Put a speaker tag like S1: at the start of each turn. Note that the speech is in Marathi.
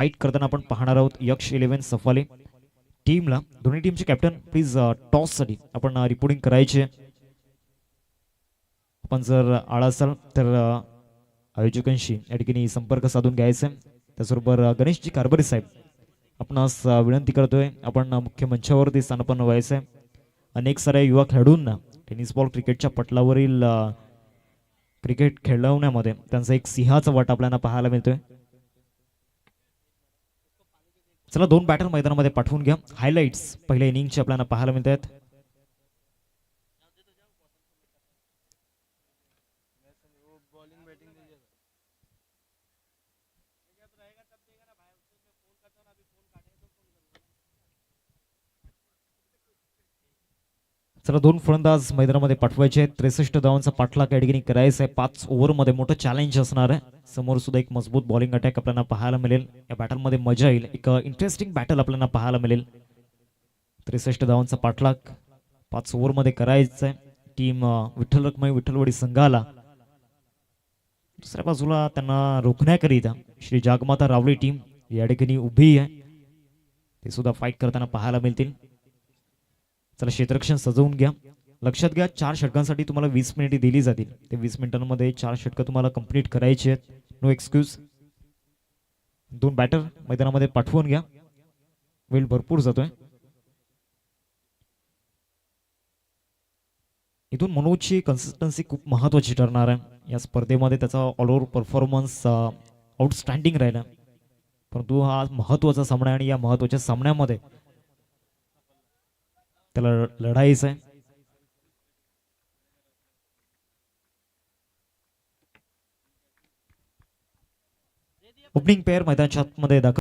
S1: फाईट करताना आपण पाहणार आहोत यक्ष 11 सफाले टीमला. दोन्ही टीमचे कॅप्टन प्लीज टॉससाठी आपण रिपोर्टिंग करायचे. आपण जर आळा असाल तर आयोजकांशी या ठिकाणी संपर्क साधून घ्यायचा आहे. त्याचबरोबर गणेशजी कारभारी साहेब आपणास विनंती करतोय आपण मुख्य मंचावरती स्थानापन्न व्हायचं आहे. अनेक साऱ्या युवा खेळाडूंना टेनिस बॉल क्रिकेटच्या पटलावरील क्रिकेट खेळवण्यामध्ये त्यांचा एक सिंहाचा वाटा आपल्याला पाहायला मिळतोय. चला दोन बॅटर मैदानामध्ये पाठवून घ्या. हायलाइट्स पहिल्या इनिंगचे आपल्याला पाहायला मिळत आहेत. चला दोन फलंदाज मैदानामध्ये पाठवायचे आहेत. 63 धावांचा पाठलाग या ठिकाणी करायचा आहे. 5 ओव्हरमध्ये मोठं चॅलेंज असणार आहे. समोर सुद्धा एक मजबूत बॉलिंग अटॅक आपल्याला पाहायला मिळेल. या बॅटलमध्ये मजा येईल. एक इंटरेस्टिंग बॅटल आपल्याला पाहायला मिळेल. 63 धावांचा पाठलाग 5 ओव्हरमध्ये करायचा आहे. टीम विठ्ठल रखुमाई विठ्ठलवाडी संघाला दुसऱ्या बाजूला त्यांना रोखण्याकरिता श्री जागमाता रावळी टीम या ठिकाणी उभी आहे. ते सुद्धा फाईट करताना पाहायला मिळतील. चला क्षेत्ररक्षण सजवून घ्या. लक्षात घ्या 4 षटकांसाठी तुम्हाला 20 मिनिटे दिली जातील. ते 20 मिनिटांमध्ये 4 षटकं तुम्हाला कंप्लीट करायची आहेत. No excuse. दोन बॅटर मैदानामध्ये पाठवून घ्या. वेळ भरपूर जातोय. इथून मनोजची कन्सिस्टन्सी खूप महत्वाची ठरणार आहे. या स्पर्धेमध्ये त्याचा ऑलओव्हर परफॉर्मन्स आउटस्टँडिंग राहिला. परंतु हा महत्वाचा सामना आहे आणि या महत्वाच्या सामन्यामध्ये त्याला लढायचं आहे. ओपनिंग पेअर मैदानाच्या आतमध्ये दाखल